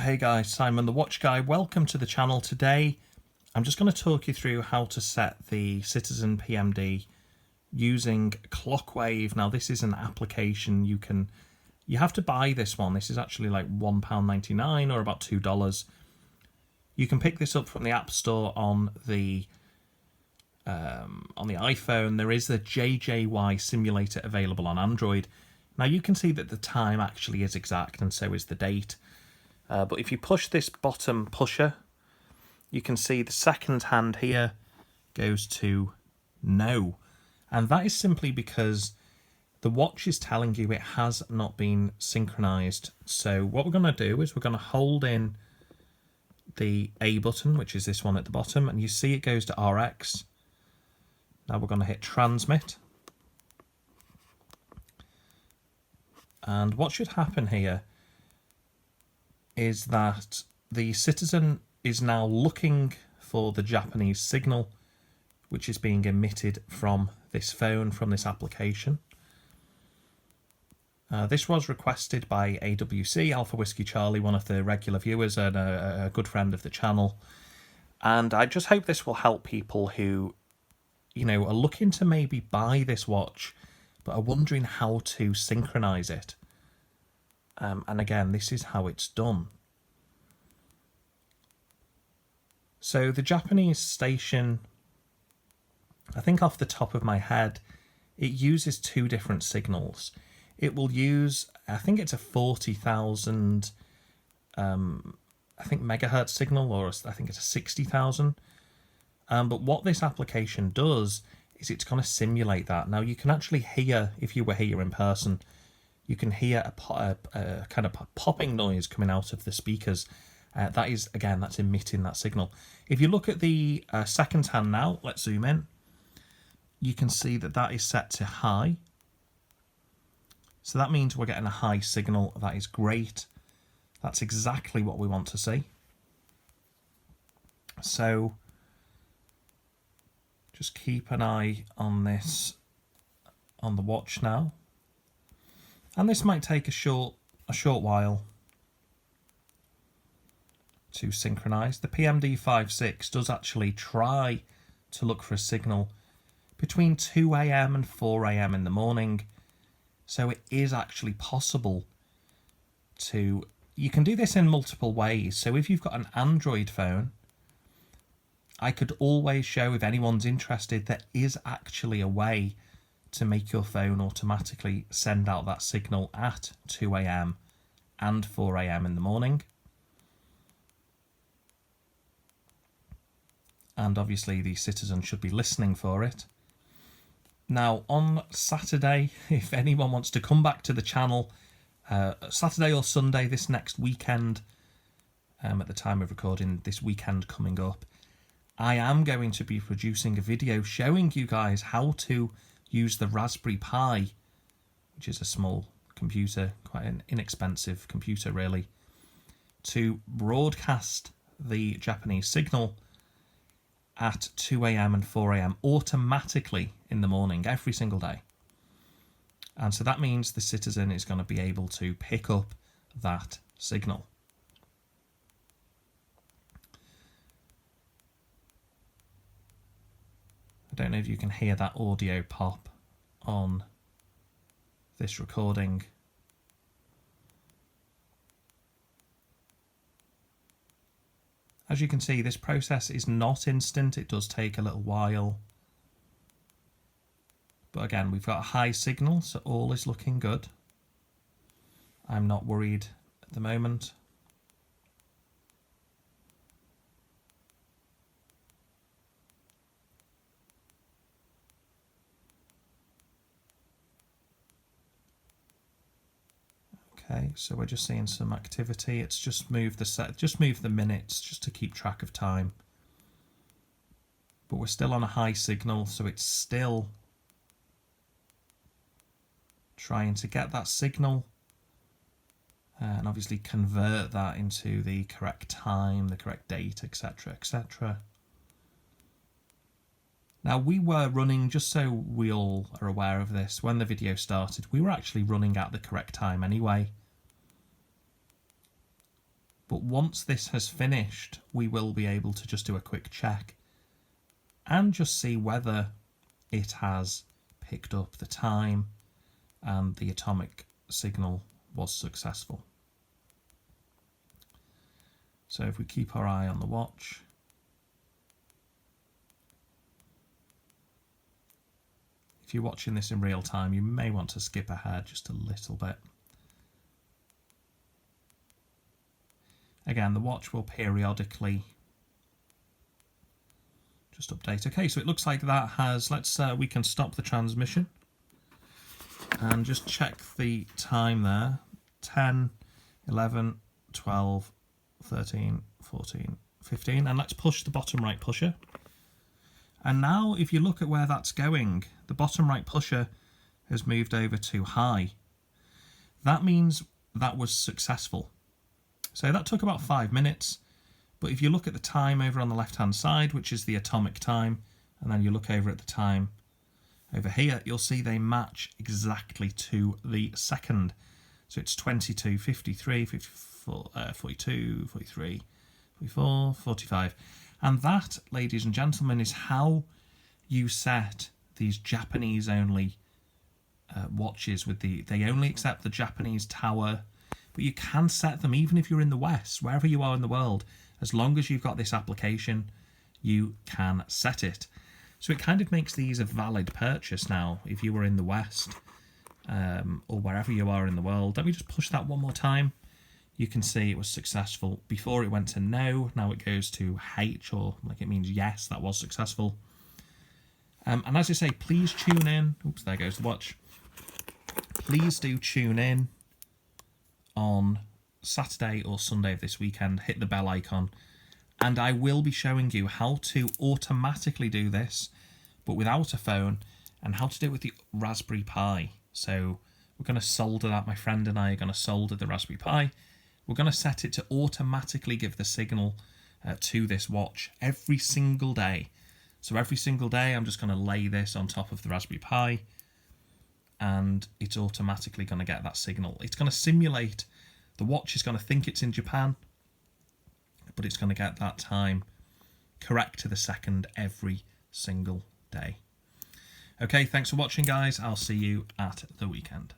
Hey guys, Simon the Watch Guy. Welcome to the channel. Today I'm just going to talk you through how to set the Citizen PMD using Clockwave. Now this is an application you have to buy this one. This is actually like £1.99 or about $2. You can pick this up from the App Store on the iPhone. There is the JJY simulator available on Android. Now you can see that the time actually is exact and so is the date. But if you push this bottom pusher, you can see the second hand here goes to no. And that is simply because the watch is telling you it has not been synchronized. So what we're going to do is we're going to hold in the A button, which is this one at the bottom, and you see it goes to RX. Now we're going to hit transmit. And what should happen here is that the Citizen is now looking for the Japanese signal which is being emitted from this phone, from this application. This was requested by AWC, Alpha Whiskey Charlie, one of the regular viewers and a good friend of the channel. And I just hope this will help people who, are looking to maybe buy this watch but are wondering how to synchronize it. And again, this is how it's done. So the Japanese station, I think off the top of my head, it uses two different signals. It will use, I think it's a 40,000, megahertz signal, or I think it's a 60,000. But what this application does is it's going to simulate that. Now you can actually hear, if you were here in person, you can hear a kind of popping noise coming out of the speakers. That is, again, that's emitting that signal. If you look at the second hand now, let's zoom in. You can see that that is set to high. So that means we're getting a high signal. That is great. That's exactly what we want to see. So just keep an eye on this on the watch now. And this might take a short while to synchronize. The PMD56 does actually try to look for a signal between 2 AM and 4 AM in the morning. So it is actually possible to, you can do this in multiple ways. So if you've got an Android phone, I could always show, if anyone's interested, there is actually a way to make your phone automatically send out that signal at 2 AM and 4 AM in the morning. And obviously the Citizen should be listening for it. Now on Saturday, if anyone wants to come back to the channel, Saturday or Sunday this next weekend, at the time of recording, this weekend coming up, I am going to be producing a video showing you guys how to use the Raspberry Pi, which is a small computer, quite an inexpensive computer really, to broadcast the Japanese signal at 2 AM and 4 AM automatically in the morning every single day. And so that means the Citizen is going to be able to pick up that signal. I don't know if you can hear that audio pop on this recording. As you can see, this process is not instant. It does take a little while. But again, we've got a high signal, so all is looking good. I'm not worried at the moment. Okay, so we're just seeing some activity. It's just moved the minutes just to keep track of time. But we're still on a high signal, so it's still trying to get that signal and obviously convert that into the correct time, the correct date, etc., etc. Now we were running, just so we all are aware of this, when the video started, we were actually running at the correct time anyway. But once this has finished, we will be able to just do a quick check and just see whether it has picked up the time and the atomic signal was successful. So if we keep our eye on the watch, if you're watching this in real time, you may want to skip ahead just a little bit. Again, the watch will periodically just update. Okay, so it looks like that has, we can stop the transmission and just check the time there. 10, 11, 12, 13, 14, 15. And let's push the bottom right pusher. And now if you look at where that's going, the bottom right pusher has moved over to high. That means that was successful. So that took about 5 minutes, but if you look at the time over on the left hand side, which is the atomic time, and then you look over at the time over here, you'll see they match exactly to the second. So it's 22, 53, 54, 42, 43, 44, 45. And that, ladies and gentlemen, is how you set these Japanese only watches with they only accept the Japanese tower. But you can set them even if you're in the West, wherever you are in the world. As long as you've got this application, you can set it. So it kind of makes these a valid purchase now if you were in the West or wherever you are in the world. Let me just push that one more time. You can see it was successful. Before it went to no, now it goes to H, or like it means yes, that was successful. And as I say, please tune in. Oops, there goes the watch. Please do tune in on Saturday or Sunday of this weekend. Hit the bell icon and I will be showing you how to automatically do this but without a phone, and how to do it with the Raspberry Pi. So we're going to solder that. My friend and I are going to solder the Raspberry Pi. We're going to set it to automatically give the signal to this watch every single day. So every single day I'm just going to lay this on top of the Raspberry Pi and it's automatically going to get that signal. It's going to simulate, the watch is going to think it's in Japan, but it's going to get that time correct to the second every single day. Okay, thanks for watching, guys. I'll see you at the weekend.